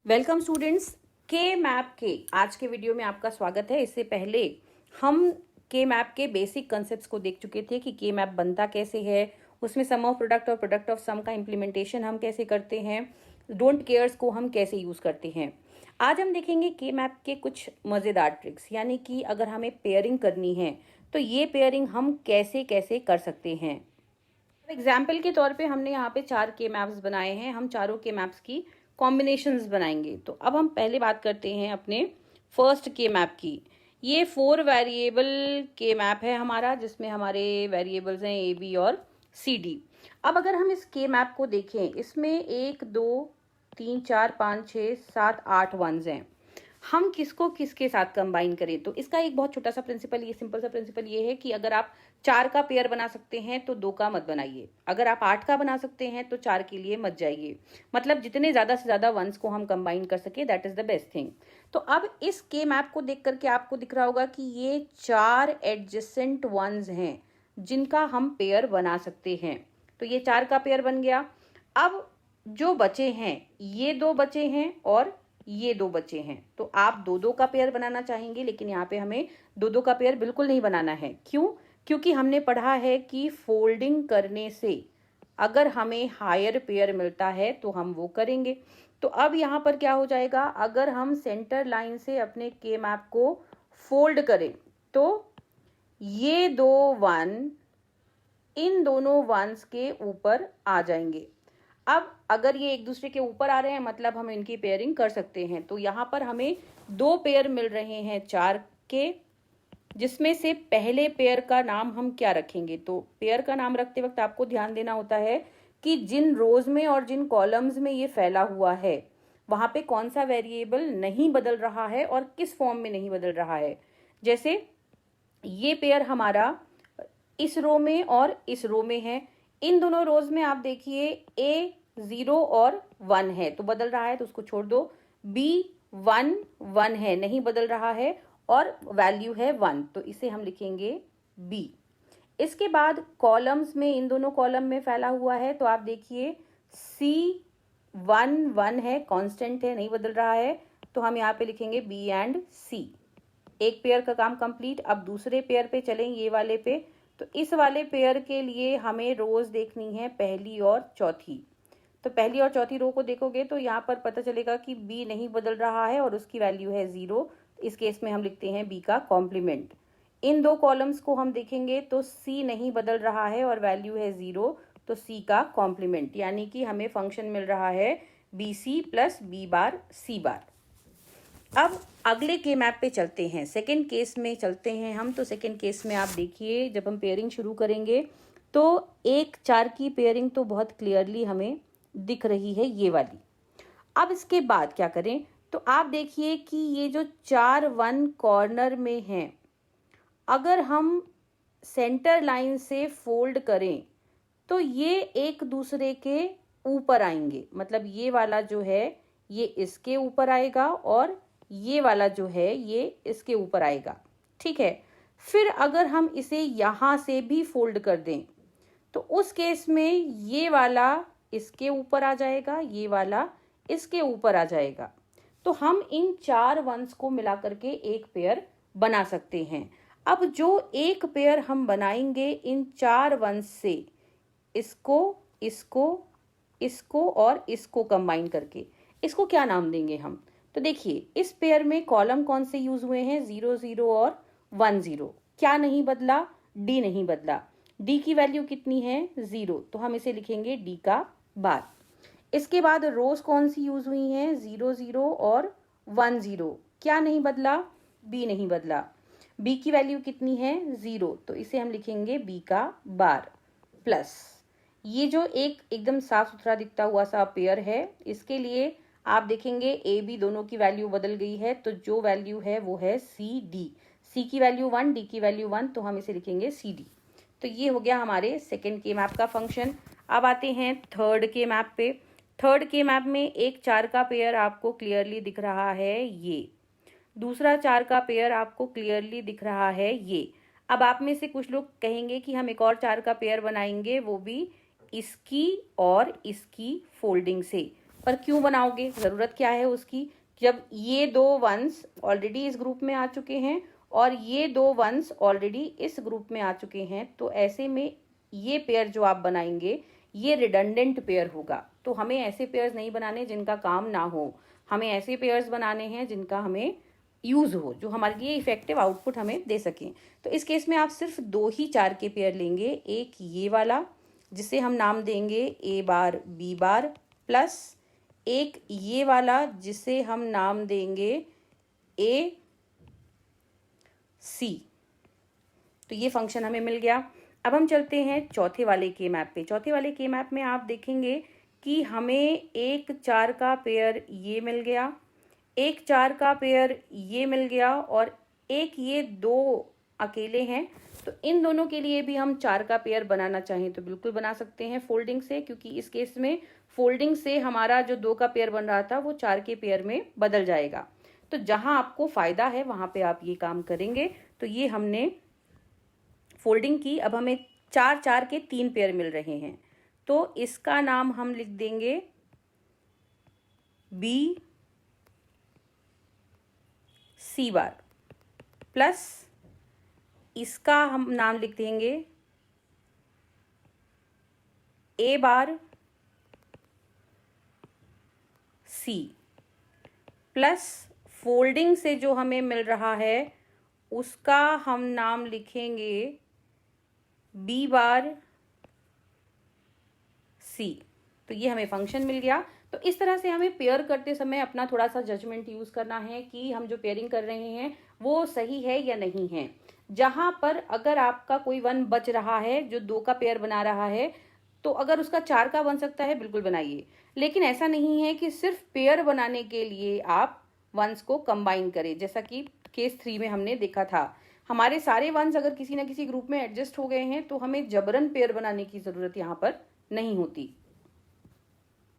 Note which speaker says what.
Speaker 1: Welcome students, के map के आज के वीडियो में आपका स्वागत है। इससे पहले हम के मैप के बेसिक कंसेप्ट्स को देख चुके थे कि के मैप बनता कैसे है, उसमें सम ऑफ प्रोडक्ट और प्रोडक्ट ऑफ सम का इम्प्लीमेंटेशन हम कैसे करते हैं, डोंट केयर्स को हम कैसे यूज करते हैं। आज हम देखेंगे के मैप के कुछ मजेदार ट्रिक्स, यानी कि अगर हमें पेयरिंग करनी है तो ये पेयरिंग हम कैसे कैसे कर सकते हैं। एग्जाम्पल के तौर पे हमने यहाँ पे 4 के मैप्स बनाए हैं। हम चारों के मैप्स की कॉम्बिनेशंस बनाएंगे। तो अब हम पहले बात करते हैं अपने फर्स्ट के मैप की। ये 4 वेरिएबल के मैप है हमारा, जिसमें हमारे वेरिएबल्स हैं ए बी और सी डी। अब अगर हम इस के मैप को देखें, इसमें 1 2 3 4 5 6 7 8 वंस हैं। हम किसको किसके साथ कंबाइन करें, तो इसका एक बहुत छोटा सा प्रिंसिपल, ये सिंपल सा प्रिंसिपल ये है कि अगर आप 4 का पेयर बना सकते हैं तो 2 का मत बनाइए। अगर आप 8 का बना सकते हैं तो 4 के लिए मत जाइए। मतलब जितने ज्यादा से ज्यादा वंस को हम कंबाइन कर सके, that is the best thing. तो अब इस के मैप को देख करके आपको दिख रहा होगा कि ये 4 एडजेसेंट वंस हैं जिनका हम पेयर बना सकते हैं। तो ये 4 का पेयर बन गया। अब जो बचे हैं, ये 2 बचे हैं और ये 2 बचे हैं। तो आप 2-2 का पेयर बनाना चाहेंगे, लेकिन यहाँ पे हमें 2-2 का पेयर बिल्कुल नहीं बनाना है। क्यों? क्योंकि हमने पढ़ा है कि फोल्डिंग करने से अगर हमें हायर पेयर मिलता है तो हम वो करेंगे। तो अब यहाँ पर क्या हो जाएगा, अगर हम सेंटर लाइन से अपने के मैप को फोल्ड करें तो ये 2 वन इन दोनों वंस के ऊपर आ जाएंगे। अब अगर ये एक दूसरे के ऊपर आ रहे हैं, मतलब हम इनकी पेयरिंग कर सकते हैं। तो यहाँ पर हमें 2 पेयर मिल रहे हैं 4 के, जिसमें से पहले पेयर का नाम हम क्या रखेंगे। तो पेयर का नाम रखते वक्त आपको ध्यान देना होता है कि जिन रोज में और जिन कॉलम्स में ये फैला हुआ है वहां पे कौन सा वेरिएबल नहीं बदल रहा है और किस फॉर्म में नहीं बदल रहा है। जैसे ये पेयर हमारा इस रो में और इस रो में है। इन दोनों रोज में आप देखिए ए 0 और 1 है तो बदल रहा है, तो उसको छोड़ दो। बी 1 1 है, नहीं बदल रहा है और वैल्यू है 1, तो इसे हम लिखेंगे बी। इसके बाद कॉलम्स में, इन दोनों कॉलम में फैला हुआ है, तो आप देखिए सी 1 1 है, कांस्टेंट है, नहीं बदल रहा है, तो हम यहाँ पे लिखेंगे बी एंड सी। एक पेयर का काम कंप्लीट। अब दूसरे पेयर पे चलें, ये वाले पे। तो इस वाले पेयर के लिए हमें रोज देखनी है पहली और चौथी। तो पहली और चौथी रो को देखोगे तो यहाँ पर पता चलेगा कि बी नहीं बदल रहा है और उसकी वैल्यू है 0। इस केस में हम लिखते हैं बी का कॉम्प्लीमेंट। इन 2 कॉलम्स को हम देखेंगे तो सी नहीं बदल रहा है और वैल्यू है 0, तो सी का कॉम्प्लीमेंट, यानी कि हमें फंक्शन मिल रहा है B C plus B bar C bar. अब अगले के मैप पे चलते हैं, सेकंड केस में चलते हैं हम। तो सेकंड केस में आप देखिए, जब हम पेयरिंग शुरू करेंगे तो 1 4 की पेयरिंग तो बहुत क्लियरली हमें दिख रही है, ये वाली। अब इसके बाद क्या करें, तो आप देखिए कि ये जो 4 1 कॉर्नर में हैं, अगर हम सेंटर लाइन से फोल्ड करें तो ये एक दूसरे के ऊपर आएंगे। मतलब ये वाला जो है ये इसके ऊपर आएगा और ये वाला जो है ये इसके ऊपर आएगा। ठीक है। फिर अगर हम इसे यहां से भी फोल्ड कर दें तो उस केस में ये वाला इसके ऊपर आ जाएगा, ये वाला इसके ऊपर आ जाएगा। तो हम इन 4 वंस को मिला करके एक पेयर बना सकते हैं। अब जो एक पेयर हम बनाएंगे इन 4 वंस से, इसको इसको इसको और इसको कंबाइन करके, इसको क्या नाम देंगे हम। तो देखिए इस पेयर में कॉलम कौन से यूज हुए हैं, 0 0 और 1 0। क्या नहीं बदला, डी नहीं बदला। डी की वैल्यू कितनी है, 0, तो हम इसे लिखेंगे डी का बार। इसके बाद रोज कौन सी यूज हुई हैं, 0 0 और 1 0। क्या नहीं बदला, बी नहीं बदला। बी की वैल्यू कितनी है, 0, तो इसे हम लिखेंगे बी का बार प्लस ये जो एक एकदम साफ सुथरा दिखता हुआ सा पेयर है, इसके लिए आप देखेंगे ए बी दोनों की वैल्यू बदल गई है, तो जो वैल्यू है वो है सी डी। सी की वैल्यू 1, डी की वैल्यू 1, तो हम इसे लिखेंगे सी डी। तो ये हो गया हमारे सेकेंड के मैप का फंक्शन। अब आते हैं थर्ड के मैप पे। थर्ड के मैप में एक 4 का पेयर आपको क्लियरली दिख रहा है, ये दूसरा 4 का पेयर आपको क्लियरली दिख रहा है, ये। अब आप में से कुछ लोग कहेंगे कि हम एक और 4 का पेयर बनाएंगे, वो भी इसकी और इसकी फोल्डिंग से। पर क्यों बनाओगे, ज़रूरत क्या है उसकी, जब ये 2 वंस ऑलरेडी इस ग्रुप में आ चुके हैं और ये 2 वंस ऑलरेडी इस ग्रुप में आ चुके हैं, तो ऐसे में ये पेयर जो आप बनाएंगे ये रिडंडेंट पेयर होगा। तो हमें ऐसे पेयर्स नहीं बनाने जिनका काम ना हो, हमें ऐसे पेयर्स बनाने हैं जिनका हमें यूज़ हो, जो हमारे लिए इफेक्टिव आउटपुट हमें दे सकें। तो इस केस में आप सिर्फ 2 ही 4 के पेयर लेंगे, एक ये वाला जिसे हम नाम देंगे ए बार बी बार, प्लस एक ये वाला जिसे हम नाम देंगे ए सी। तो ये फंक्शन हमें मिल गया। अब हम चलते हैं चौथे वाले के मैप पे। चौथे वाले के मैप में आप देखेंगे कि हमें एक 4 का पेयर ये मिल गया, एक 4 का पेयर ये मिल गया और एक ये 2 अकेले हैं। तो इन दोनों के लिए भी हम 4 का पेयर बनाना चाहें तो बिल्कुल बना सकते हैं फोल्डिंग से, क्योंकि इस केस में फोल्डिंग से हमारा जो 2 का पेयर बन रहा था वो 4 के पेयर में बदल जाएगा। तो जहां आपको फायदा है वहां पे आप ये काम करेंगे। तो ये हमने फोल्डिंग की। अब हमें 4 4 के 3 पेयर मिल रहे हैं, तो इसका नाम हम लिख देंगे बी सी बार, प्लस इसका हम नाम लिख देंगे ए बार सी, प्लस फोल्डिंग से जो हमें मिल रहा है उसका हम नाम लिखेंगे बी बार सी। तो ये हमें फंक्शन मिल गया। तो इस तरह से हमें पेयर करते समय अपना थोड़ा सा जजमेंट यूज करना है कि हम जो पेयरिंग कर रहे हैं वो सही है या नहीं है। जहां पर अगर आपका कोई 1 बच रहा है जो 2 का पेयर बना रहा है, तो अगर उसका 4 का बन सकता है बिल्कुल बनाइए, लेकिन ऐसा नहीं है कि सिर्फ पेयर बनाने के लिए आप वंस को कंबाइन करें। जैसा कि केस 3 में हमने देखा था, हमारे सारे वंस अगर किसी ना किसी ग्रुप में एडजस्ट हो गए हैं तो हमें जबरन पेयर बनाने की जरूरत यहाँ पर नहीं होती।